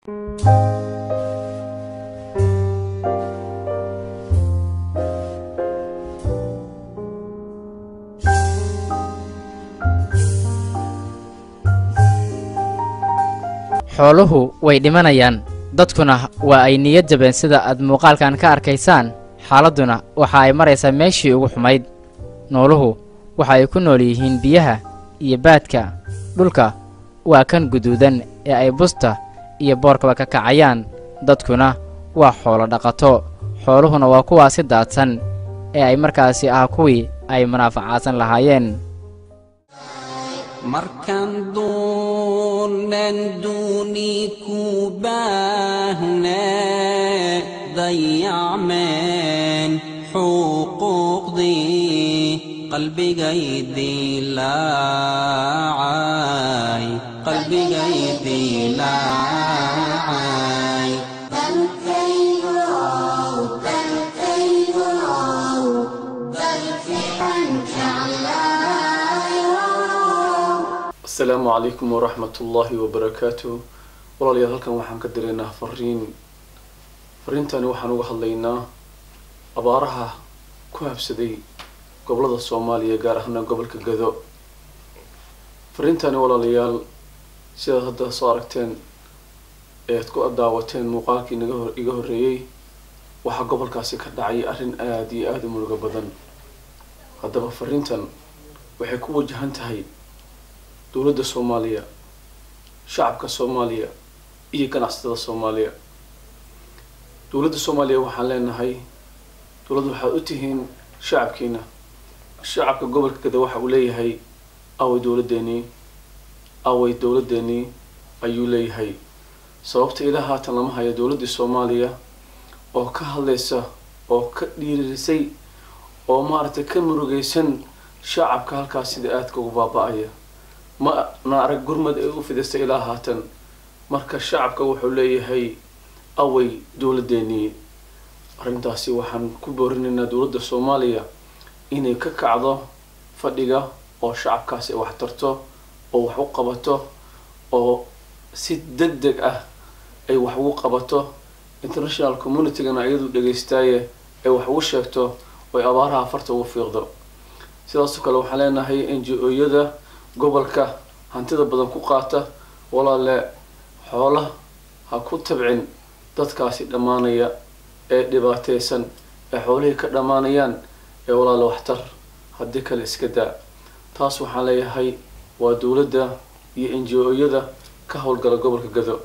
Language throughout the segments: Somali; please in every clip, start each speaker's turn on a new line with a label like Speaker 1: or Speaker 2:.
Speaker 1: xooluhu way dhimanayaan dadkuna waa ay niyad jabeen sida aad muuqaalkan ka arkaysaan xaaladuna waxa ay maraysaa meeshii ugu xumayd nooluhu waxa ay ku nool yihiin biyaha iyo baadka dhulka waa kan guduudan ee ay busta iyo boorkaba ka kacayaan dadkuna waa xoolo dhaqato xooluhuna waa kuwaasi daadsan ee ay markaasi kuwii ay manaafacaadsan lahaayeen
Speaker 2: markan doonan dooni ku baahne dayacmeen xuquuqdii qalbigaydii laacay
Speaker 3: السلام عليكم ورحمة الله وبركاته. والله يا هلكن waxaan ka direynaa fariintani waxaan uga hadlaynaa abaaraha ku habsaday gobolada Soomaaliya gaar ahaan gobolka Gado. Fariintani walaalayaal sida hadda soo aragteen ee ku daawateen muuqaalkii iga horeeyay waxa gobolkaasi ka dhacay arrin aad iyo aad u murugo badan. haddaba fariintan waxay ku wajahan tahay dowladda Soomaaliya shacabka Soomaaliya iyo ganacsatada Soomaaliya. dowladda Soomaaliya waxaan leenahay dowladdu waxa u tihiin shacabkiina shacabka gobolka Gado waxa uu leeyahay away dowladeeni ayuu leeyahay sababta ilaa haatan lama hayo dowladda Soomaaliya oo ka hadlaysa oo ka dhiirisay oo maartay ka murugaysan shacabka halkaas sida aadka ugu baaba'aya ma arag gurmad ay u fidistay ilaa haatan marka shacabka wuxuu leeyahay away dowladeeni. arrintaasi waxaan ku boorinaynaa dowladda Soomaaliya inay ka kacdo fadhiga oo shacabkaasi wax tarto oo wax u qabato oo si degdeg ay wax ugu qabato international community-gana ayadu dhageystaaye ay wax ugu sheegto oo abaaraha farta ugu fiiqdo. sidaas kale waxaan leenahay NGO-yada gobolka hantida badan ku qaata walaale xoolaha ha ku tabcin dadkaasi dhamaanaya ee dhibaataysan ee xoolihii ka dhamaanayaan ee walaale waxtar haddii kale iska daa. taas waxaan leeyahay waa dowladda iyo NGO-yada ka howlgala gobolka Gado.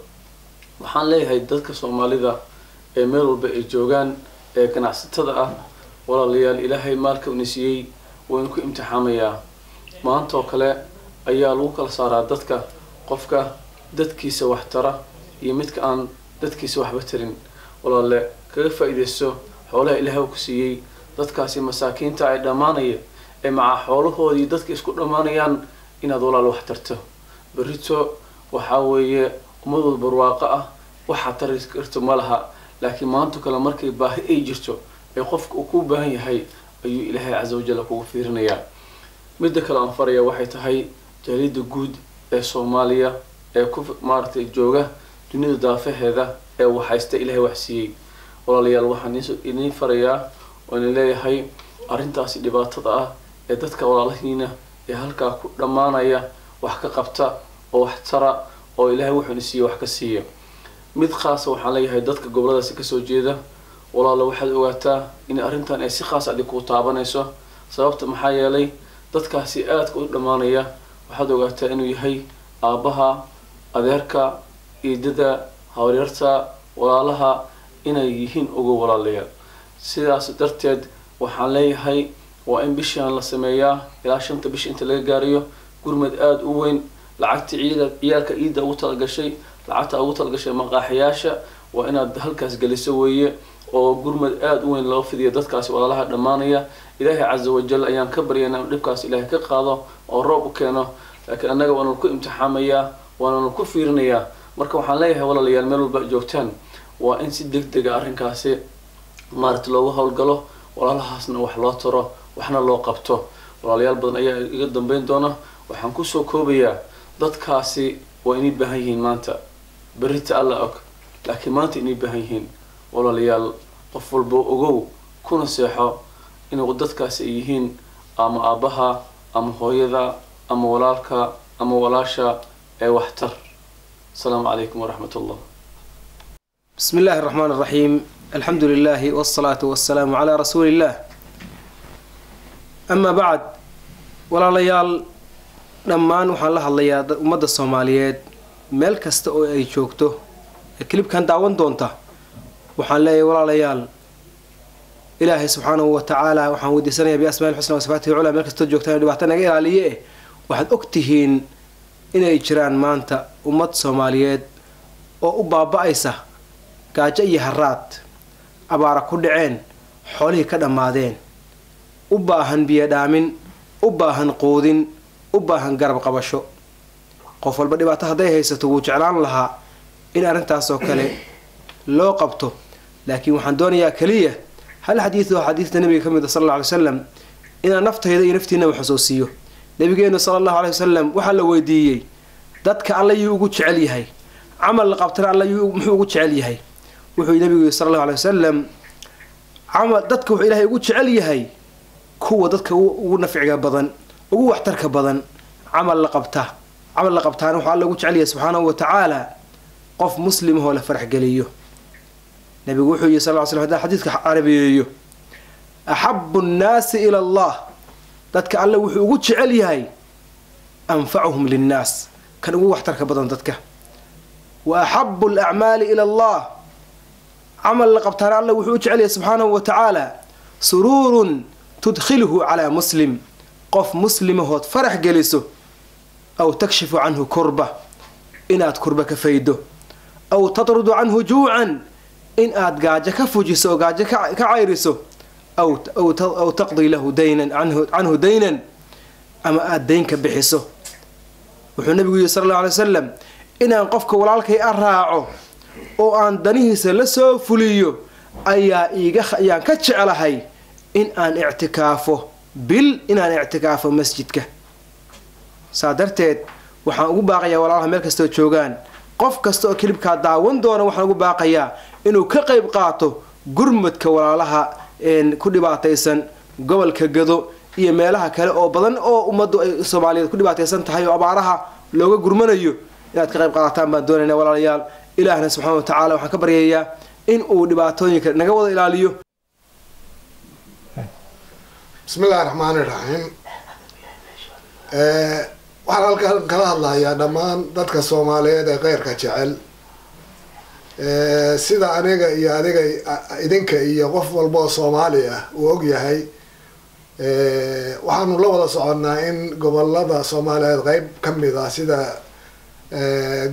Speaker 3: waxaan leeyahay dadka Soomaalida ee meel walba ay joogaan ee ganacsatada walaalayaal ilaahay maalka uu siiyay waan ku imtixaamayaa maanta oo kale ayaa lagu kala saaraa dadka qofka dadkiisa wax tara iyo midka aan dadkiisa waxba tarin. walaale kaga faa'iideyso xoolaha ilaahay ku siiyay dadkaasi masaakiinta ay dhamaanaya ee maca xoolahoodii dadka isku dhamaanayaan inaad walaal wax tarto berito waxa weeye ummad barwaaqo waxa tari karto malaha laakiin maanta kale markay baahi ay jirto ee qofka uu ku baahan yahay ayuu ilaahay azza wa jalla kugu fiirinayaa. mid kale aan faraya waxay tahay jaalida guud ee Soomaaliya ee ku maartay jooga dunida daafaheeda ee waxaysta ilaahay wax siiyay. walaalayaal waxaan idin farayaa oo in leeyahay arrintaasi dhibaatada ee dadka walaalahiina ee halka ku dhamaanaya wax ka qabta oo wax tara oo ilaahay wuxuu siiyay wax ka siiyo. mid khaas waxaan leeyahay dadka goboladaasi ka soo jeeda walaalo waxaad ogaataa in arrintan ay si khaas ah ku taabanayso sababta maxaa yeelay dadkaasi aad ku dhamaanaya waxaad ogaataa inuu yahay aabaha adeerka eedada hawryarta walaalaha inay yihiin ugu walaalayaal. sidaas darteed waxaan leeyahay waa in bishaan la sameeyaa ilaa 5 bish inta laga gaariyo gurmad aad u weyn lacagta ciyaalka iida ugu talagashay lacagta ugu talagashay maqaaxiyaasha waa inaad halkaas galiso weeye oo gurmad aad u weyn loo fidiyo dadkaasi walaalaha dhamaanaya. ilaahay azza wa jalla ayaan ka baryaynaa dhibkaas ilaahay ka qaado oo roob u keeno laakiin anaga waan ku imtixaamayaa waan ku fiirinayaa. marka waxaan leeyahay walaalayaal meel walba joogtaan waa in si degdeg arrinkaasi maarta loogu howlgalo walaalahaasna wax loo taro waxna loo qabto. walaalayaal badan ayaa iga dambeyn doona waxaan ku soo koobayaa dadkaasi waa inay baahan yihiin maanta berita alla og laakiin maanta inay baahan yihiin walaalayaal qof walba ogow kuna seexo inuu dadkaasi ay yihiin ama aabbaha ama hooyada ama walaalka ama walaasha ee waxtar. السلام عليكم ورحمة الله.
Speaker 4: بسم الله الرحمن الرحيم. الحمد لله والصلاة والسلام على رسول الله. أما بعد ولا ليال دمان وحن لها اللياد ومدى الصوماليات ميل كستا او اي جوجتو كليب كان داون دونتا وحن لها ولا ليال إلهي سبحانه وتعالى وحن ودي سنة بأسماء الحسنى وصفاته العلى ميل كستا جوجتان دبعتنا إلى عليه وحن أكتهين inay jiraan maanta ummad Soomaaliyeed oo u baaba'aysa gaajo iyo haraad abaara ku dhaceen xoolihii ka dhamaadeen u baahan biyo dhaamin u baahan qoodin u baahan garab qabasho qof walba dhibaato haday haysato wuu jeclaan lahaa in arintaas oo kale loo qabto laakiin waxaan doonayaa kaliya hal xadiis nabiga kamid sallallahu alayhi wasallam ina naftayda iyo naftiina wax soo siiyo nabigeena sallallahu alayhi wasallam waxa la weydiiyay dadka alla uu ugu jecel yahay amal la qabtana alla uu muxuu ugu jecel yahay wuxuu nabiga sallallahu alayhi wasallam amal dadka wuxuu ilaahay ugu jecel yahay kuwa dadka ugu nafciga badan ugu waxtarka badan amal la qabtaan waxa alla ugu jecel yahay subhanahu wa ta'ala qof muslim oo la farx galiyo nabiga wuxuu sallallahu alayhi wasallam xadiiska carabiyeeyo ahabbu an-nas ila Allah dadka alla wuxuu ugu jecel yahay anfa'uhum lin-nas kan ugu waxtarka badan dadka wa ahabbu al-a'mali ila Allah amal la qabtaan alla wuxuu jecel yahay subhanahu wa ta'ala sururun tudkhiluhu ala muslim qof muslimahood farax galiso aw takshifu anhu kurba inaad kurba ka faydo aw tatrudu anhu ju'an in aad gaajo ka fujiso gaajo ka cayriso أو تقضي له دينا عنه دينا أما أدينك بحسه وحو النبي صلى الله عليه وسلم إن أنقفك ولالك أراعه أو أن دنيه سلسو فليو أيا كتش على هاي إن أن اعتكافه إن أن اعتكافه مسجدك صادرتت وحان أقول باقيا والله ملك استوى جوغان قف كستو كلبك داون دونا وحان أقول باقيا إنه كقيب قاطو قرمتك والله ku dhibaataysan gobolka Gado iyo meelaha kale oo badan oo ummadu ay Soomaaliyeed ku dhibaataysan tahay oo abaaraha looga gurmanayo inaad ka qayb qaadataan baan doonaynaa walaalayaal ilaahna subhanahu wa ta'ala waxaan ka baryayaa in uu dhibaatooyinka naga wada ilaaliyo.
Speaker 5: Bismillahir Rahmanir Rahim. Waxaan halkan kala hadlayaa dhammaan dadka Soomaaliyeed ee qeyrka jecel sida aniga iyo adiga idinka iyo qof walba oo Soomaali ah uu og yahay waxaanu la wada soconaa in gobolada Soomaaliyeed qayb kamid ah sida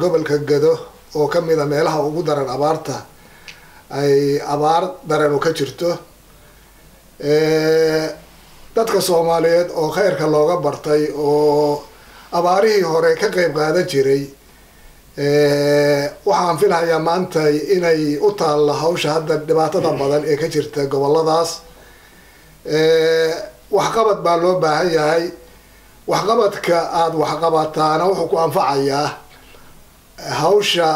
Speaker 5: gobolka Gado oo kamid ah meelaha ugu daran abaarta ay abaar daran u ka jirto dadka Soomaaliyeed oo khayrka looga bartay oo abaarihii hore ka qayb qaadan jiray waxaan filayaa maanta inay u taal hawsha hadda dhibaatada badan ee ka jirta goboladaas wax qabad baa loo baahan yahay wax qabadka aad wax qabataana wuxuu ku anfacayaa hawsha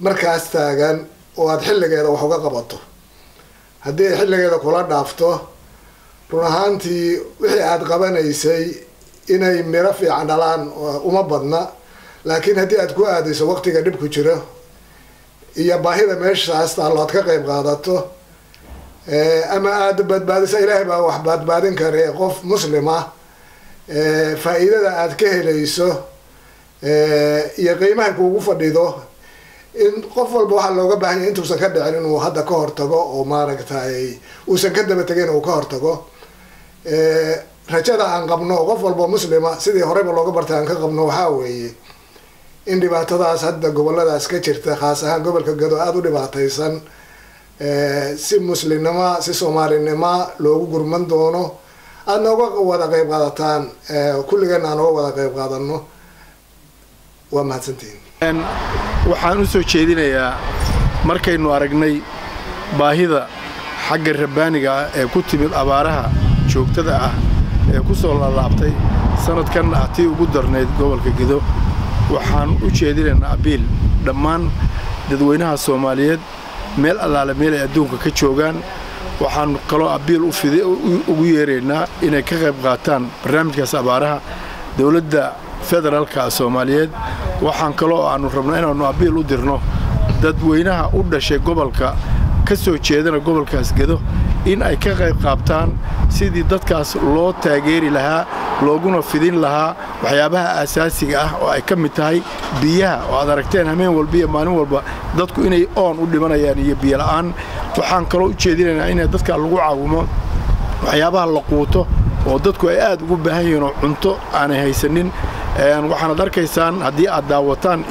Speaker 5: markaas taagan oo aad xilligeeda wax uga qabato haddii xilligeeda kula dhaafto run ahaantii wixii aad qabanaysay inay miro fiican dhalaan uma badna laakiin haddii aad ku aadayso waqtiga dhib ku jiro iyo baahida meeshaas taalo aad ka qayb qaadato ama aad badbaadiso ilaahay baa wax badbaadin kare qof muslim ah faa'iidada aad ka helayso iyo qiimaha kuugu fadhido in qof walba waxaa looga baahan yahay intuusan ka dhicin inuu hadda ka hortago oo maaragtay uusan ka daba tegin uu ka hortago rajada aan qabno qof walba muslima sidii horeyba looga bartay aan ka qabno waxaa weeye in dhibaatadaas hadda goboladaas ka jirta khaas ahaan gobolka Gado aad u dhibaataysan si muslimnimo si Soomaalinimo loogu gurman doono aad nooga wada qayb qaadataan kulligeena aan uga wada qayb qaadano waa mahadsantihiin.
Speaker 6: waxaan u soo jeedinayaa markaynu aragnay baahida xagga rabbaaniga ah ee ku timid abaaraha joogtada ah ee ku soo laabtay sanadkan tii ugu darneyd gobolka Gado waxaan u jeedinaynaa abiil dhammaan dadweynaha Soomaaliyeed meel allaale meel ay adduunka ka joogaan waxaan kaloo abiil ugu yeeraynaa inay ka qayb qaataan barnaamijkaas abaaraha dawladda federaalka Soomaaliyeed waxaan kaloo aanu rabnaa inaanu abiil u dirno dadweynaha u dhashay gobolka ka soo jeedana gobolkaas Gedo in ay ka qayb qaataan sidii dadkaas loo taageeri lahaa looguna fidin lahaa waxyaabaha asaasiga ah oo ay ka mid tahay biyaha oo aad aragteen habeen walba iyo maalin walba dadku inay oon u dhimanayaan iyo biyo la'aan waxaan kaloo u jeedinaynaa in dadka lagu caawimo waxyaabaha la quuto oo dadku ay aad ugu baahan yihiin oo cunto aan haysanin waxaan arkaysaan haddii aad daawataan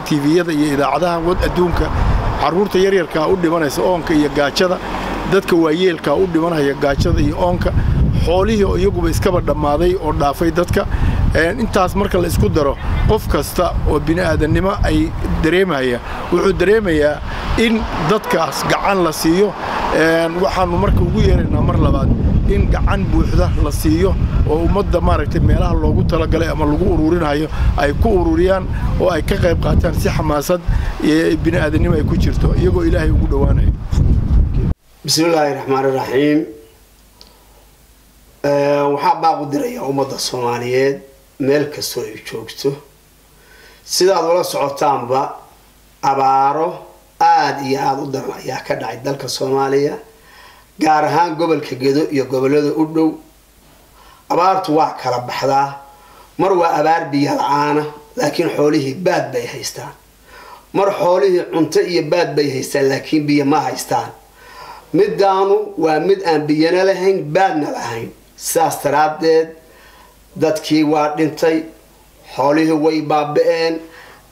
Speaker 6: TV-yada iyo idaacadaha wad adduunka caruurta yaryarka u dhimanaysa oonka iyo gaajada dadka waayeelka u dhimanaya gaajada iyo oonka xoolihii iyaguba iskaba dhamaaday oo dhaafay dadka intaas marka la isku daro qof kasta oo bini'aadanimo ay dareemaya wuxuu dareemayaa in dadkaas gacan la siiyo waxaanu marka ugu yeeraynaa mar labaad in gacan buuxda la siiyo oo ummadda maaragtay meelaha loogu talagalay ama lagu ururinayo ay ku ururiyaan oo ay ka qayb qaataan si xamaasad iyo bini'aadanimo ay ku jirto iyagoo ilaahay ugu dhawaanayo
Speaker 7: bismillaahi raxmaani raxiim waxaa baaqu diraya ummadda Soomaaliyeed meel kastoo ay joogto sidaad wala socotaanba abaaro aad iyo aad u daran ayaa ka dhacay dalka Soomaaliya gaar ahaan gobolka Gedo iyo gobolada u dhow abaartu waa kala baxdaa mar waa abaar biyo la'aan laakiin xoolihii baad bay haystaan mar xoolihii cunto iyo baad bay haystaan laakiin biyo ma haystaan midaanu waa mid aan biyana lahayn baadna lahayn saas taraadeed dadkii waa dhintay xoolihii way baaba'een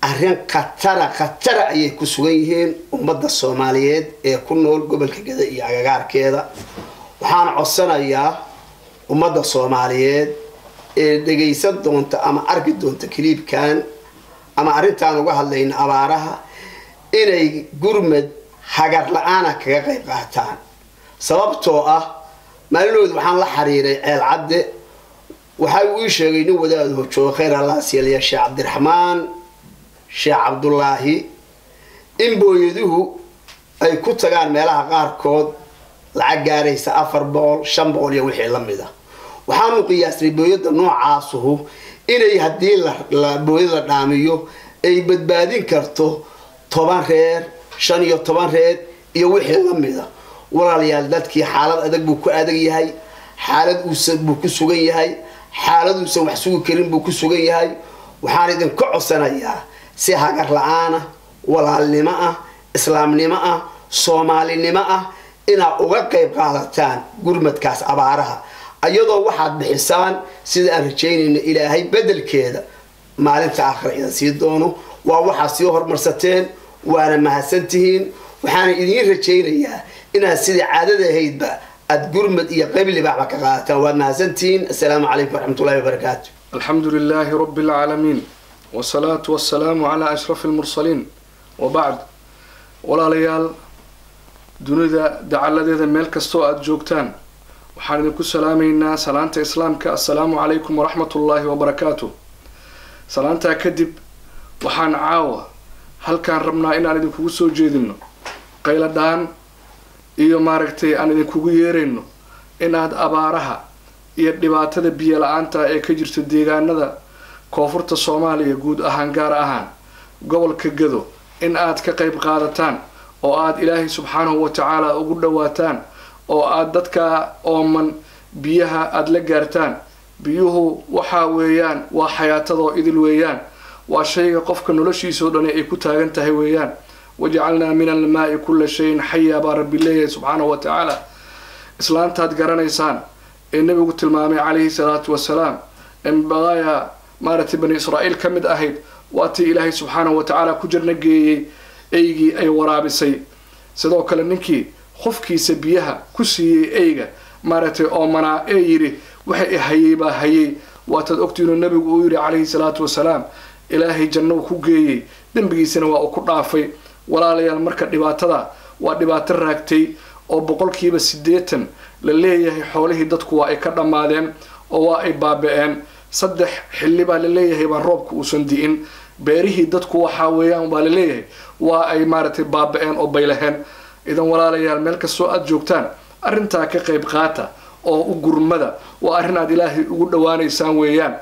Speaker 7: arrin khatara ayay ku sugan yihiin ummadda Soomaaliyeed ee ku nool gobolka Gedo iyo agagaarkeeda waxaan codsanayaa ummadda Soomaaliyeed ee dhageysan doonta ama arki doonta kliibkan ama arrintan uga hadlayna abaaraha inay gurmad hagar la'aan kaga qayb qaataan sababtoo ah maalinood waxaan la xiriiray ceel cadde waxa uu sheegay in wadaadu joogo khayr Allah siiyay Sheekh Cabdiraxmaan Sheekh Cabdullaahi in booyaduhu ay ku tagaan meelaha qaarkood lacag gaaraysa 400 500 iyo wixii la mid ah waxaanu qiyaasay booyada noocaasuhu inay hadii la booyada dhaamiyo ay badbaadin karto 10 reer 15 reer iyo wixii la mid ah walaalayaal dadkii xaalad adag buu ku adag yahay xaalad uu buu ku sugan yahay xaalad uu wax sugu karin buu ku sugan yahay waxaan idin ka codsanayaa si hagar la'aan walaalnimo ah islaamnimo ah Soomaalinimo ah ina uga qayb qaadataan gurmadkaas abaaraha ayadoo waxaad bixisaan sida aan rajaynayno Ilaahay bedelkeeda maalinta aakhirada sii doono waa waxa sii hormarsateen waana mahadsantihiin waxaan idin rajaynayaa inaad sida caadada ahaydba ad gurmad iyo qabli baa ka qaataan waa mahadsantihiin assalaamu calaykum waraxmatullaahi wabarakaatuh
Speaker 8: alxamdulillaahi rabbil caalamiin wasalaatu wassalaamu calaa ashrafil mursaliin wabacd walaalayaal dunida dacaladeeda meel kastoo aad joogtaan waxaan idinku salaamaynaa salaanta islaamka assalaamu calaykum waraxmatullaahi wabarakaatuh salaantaa kadib waxaan caawa halkaan rabnaa inaan idinkugu soo jeedino qayladhaan iyo maaragtay aan idinkugu yeerayno inaad abaaraha iyo dhibaatada biyo la'aanta ee ka jirta deegaanada koonfurta Soomaaliya guud ahaan gaar ahaan gobolka Gedo in aad ka qayb qaadataan oo aad Ilaahay subxaanahu wa ta'ala ugu dhawaataan oo aad dadka ooman biyaha aad la gaartaan biyuhu waxa weeyaan waa xayaatada idil weeyaan waa shayga qofka noloshiisa dhan ay ku taagan tahay weeyaan wajacalna min al-maa'i kull shay'in hayya ba rabbillahi subhanahu wa ta'ala islaantaad garanaysaan ee nabigu tilmaamay calayhi salaatu wasalaam in baqaya maarati bani Israa'iil kamid ahayd waati Ilaahay subhanahu wa ta'ala ku jirna geeyay eygii ay waraabisay sidoo kale ninkii qofkiisa biyaha ku siiyay eyga maarati oo manaa ee yiri waxay hayay ba hayay waatad ogtiino nabigu uu yiri calayhi salaatu wasalaam Ilaahay janno ku geeyay dambigiisana waa ku dhaafay walaalayaal marka dhibaatada waa dhibaato raagtay oo 80% la leeyahay xoolihii dadku waa ay ka dhamaadeen oo waa ay baaba'een 3 xilli baa la leeyahay baan roobku uusan diin beerihii dadku waxaa weeyaan baa laleeyahay waa ay maaragtay baaba-een oo baylaheen idan walaalayaal meel kastoo aada joogtaan arrintaa ka qayb qaata oo u gurmada waa arrin aad ilaahay ugu dhawaanaysaan weeyaan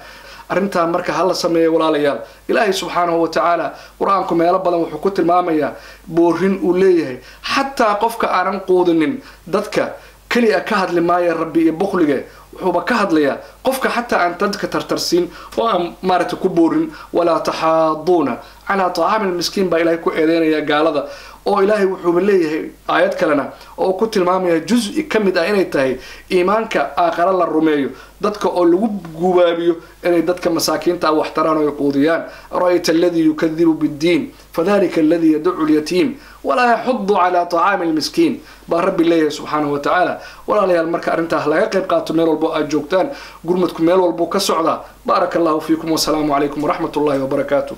Speaker 8: arrintaa marka hala sameeya walaalayaal ilaahay subxaanahu watacaala qur-aanku meelo badan wuxuu ku tilmaamayaa boorin uu leeyahay xataa qofka aanan quudinin dadka keliya ka hadli maaya rabbi iyo bukhlige wuxuuba ka hadlayaa qofka xataa aan dadka tartarsiin oo aan maaragtay ku boorin walaa taxaaduuna calaa tacaami lmiskiin baa ilaahay ku eedeynaya gaalada oo ilaahay wuxuuba leeyahay aayad kalena oo ku tilmaamaya juz-i ka mid ah inay tahay iimaanka aakhara la rumeeyo dadka oo lagu gubaabiyo inay dadka masaakiinta ah waxtaraan oo ay quudiyaan ara-ayta aladii yukadibu biddiin fadalika aladii yadcu lyatiim walaa yaxudu calaa tacaami lmiskiin baa rabbi leeyahay subxaanahu watacaala walaalayaal marka arrintaa laga qayb qaato meel walbo aad joogtaan gurmadku meel walbuu ka socdaa baaraka allahu fiikum wasalaamu calaykum waraxmat ullahi wabarakaatu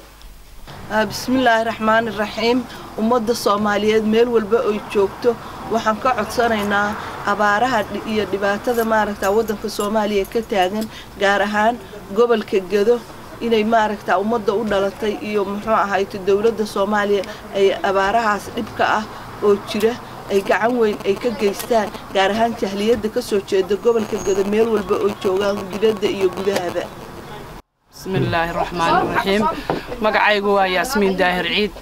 Speaker 9: بسم الله الرحمن الرحيم ومدة الصوماليات ميل والبا أي جوجتو waxaan ka codsanaynaa abaaraha iyo dhibaatada maaragta wadanka Soomaaliya ka taagan gaar ahaan gobolka Gedo inay maaragta ummadda u dhalatay iyo muxuu ahayd dawladda Soomaaliya ay abaarahaas dhibka ah oo jira ay gacan weyn ay ka geystaan gaar ahaan jahliyada ka soo jeeda gobolka Gedo meel walba oo joogaan dibadda iyo gudahaba
Speaker 10: بسم الله الرحمن الرحيم magacaygu waa Yaasmiin Daahir Ciid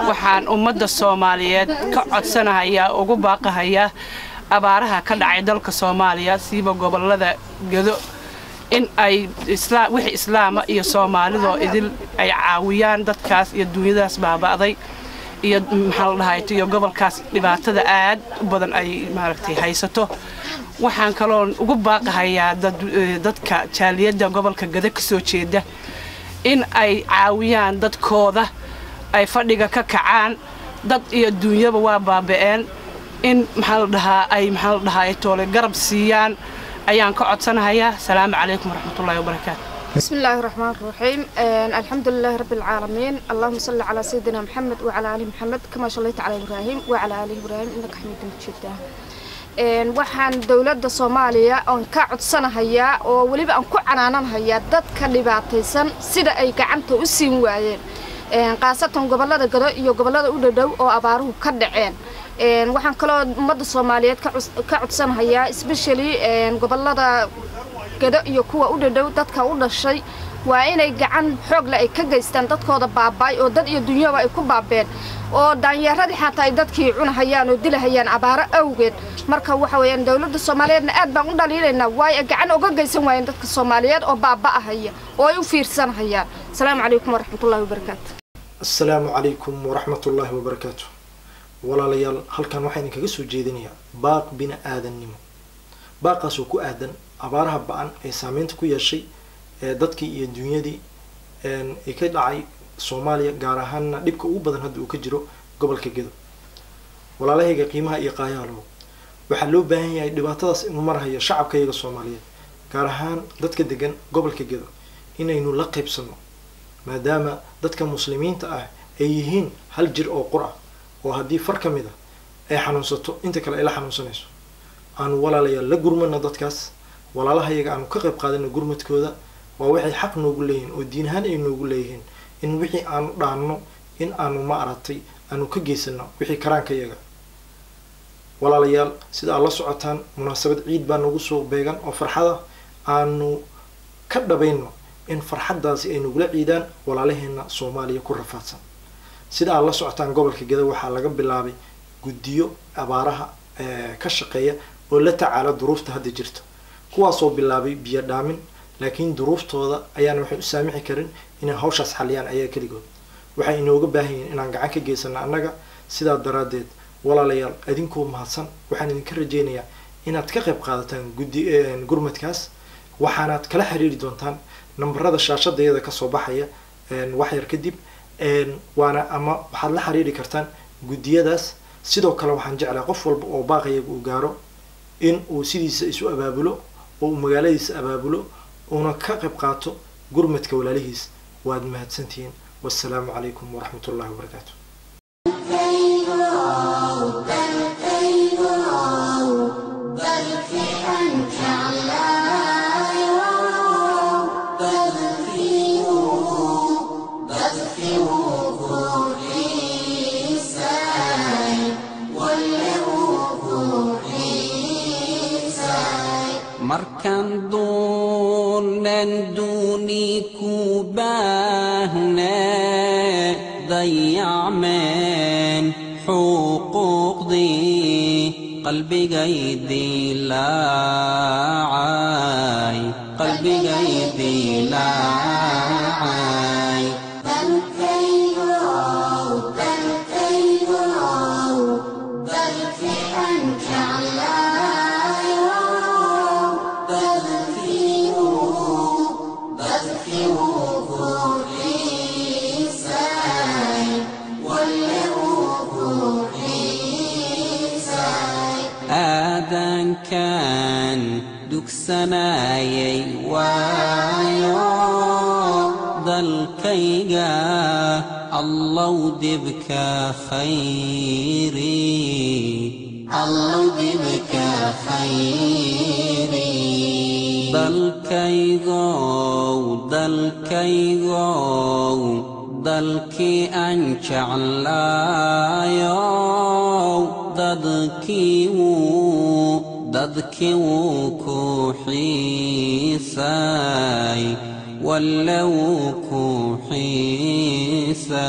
Speaker 10: waxaan ummadda Soomaaliyeed ka codsanayaa ugu baaqayaa abaaraha ka dhacay dalka Soomaaliya siiba gobolada Gedo in ay wixii islaam iyo Soomaalido idil ay caawiyaan dadkaas iyo dunyadaas baaba'day iyo maxaa la dhahay iyo gobolkaas dhibaatada aad u badan ay maaragtay haysato waxaan kaloo ugu baaqayaa dadka jaaliyada gobolka Gedo ka soo jeeda in ay caawiyaan dadkooda ay fadhiga ka kacaan dad iyo dunyaba waa baaba'een in maxaa la dhahaa toole garab siiyaan ayaan ka codsanayaa salaamu calaykum waraxmatullaahi wabarakaatu
Speaker 11: بسم الله الرحمن الرحيم الحمد لله رب العالمين اللهم صل على سيدنا محمد وعلى آل محمد كما صليت على إبراهيم وعلى آل إبراهيم إنك حميد مجيد waxaan dawladda Soomaaliya oo ka codsanayaa oo waliba aan ku canaananayaa dadka dhibaataysan sida ay gacanta u siin waayeen qaasatan gobolada Gedo iyo gobolada u dhow oo abaaruhu ka dhaceen waxaan kaloo ummadda Soomaaliyeed ka codsanayaa especially gobolada Gedo iyo kuwa u dhow dadka u dhashay waa inay gacan xoog leh ay ka geystaan dadkooda baabay oo dad iyo dunyaba ay ku baabeen oo daanyeeradii xataa ay dadkii cunahayaan oo dilahayaan abaaro awgeed marka waxa weeyaan dawladda Soomaaliyeedna aad baan u dhaliilaynaa way gacan uga geysan waayeen dadka Soomaaliyeed oo baaba'ahaya oo ay u fiirsanayaan salaamu calaykum waraxmatullaahi wabarakaatu
Speaker 12: السلام عليكم ورحمة الله وبركاته ولا ليال هل كان واحد كجس وجدنيا باق بنا آذن نمو باق سوكو آذن عبارها بان سامين تكوي شيء دتك الدنيا دي يكاد عي Soomaaliya gaar ahaan dhibka ugu badan hadda uu ka jiro gobolka Gedo walaalaheega qiimaha iyo qaayaalo waxa loo baahan yahay dhibaatadaas inuu marhayo shacabkayga Soomaaliyeed gaar ahaan dadka degan gobolka Gedo inaynu la qaybsano maadaama dadka muslimiinta ah ay yihiin hal jir oo qura oo hadii far kamid ah ay xanuunsato inta kale ay la xanuunsanayso aan walaalayaal la gurmana dadkaas walaalahayaga aan ka qayb qaadano gurmadkooda waa waxay xaq noogu leeyihiin oo diin ahaan ay noogu leeyihiin in wixii aan dhaanno in aanu ma aratay aanu ka geysano wixii karaanka yaga walaalayaal sida alla socotaan munaasabad ciid baa nagu soo beegan oo farxada aanu ka dhabayno in farxadaasi ay nagula ciidaan walaalaheena Soomaaliya ku rafaadsan sida alla socotaan gobolka Gedo waxaa laga bilaabay guddiyo abaaraha ka shaqeeya oo la tacaala duruufta hadda jirta kuwaas oo bilaabay biyo dhaamin laakiin duruuftooda ayaan waxay u saamixi karin inay hawshaas xaliyaan ayaa kaligood waxay inooga baahan yihiin inaan gacan ka geysano annaga sidaa daraadeed walaalayaal idinkoo mahadsan waxaan idinka rajeynayaa inaad ka qayb qaadataan gurmadkaas waxaanaad kala xiriiri doontaan nambarada shaashadayada ka soo baxaya wax yar kadib waana ama waxaad la xiriiri kartaan guddiyadaas sidoo kale waxaan jeclahay qof walba oo baaqayaga uu gaaro in uu sidiisa isu abaabulo oo uu magaaladiisa abaabulo una ka qayb qaato gurmadka walaalihiis waad mahadsantihiin wassalaamu calaykum waraxmatullaahi wabarakaatu
Speaker 13: But
Speaker 2: markaan doonan duuniku baahne dayacmeen xuquuqdii qalbigaydii laacay aadan kan dugsanayay waayo dalkayga allow dibka khayri dalkaygow dalkii aan jeclaayow dadkii wuu ku xiisay walle wuu ku xiisay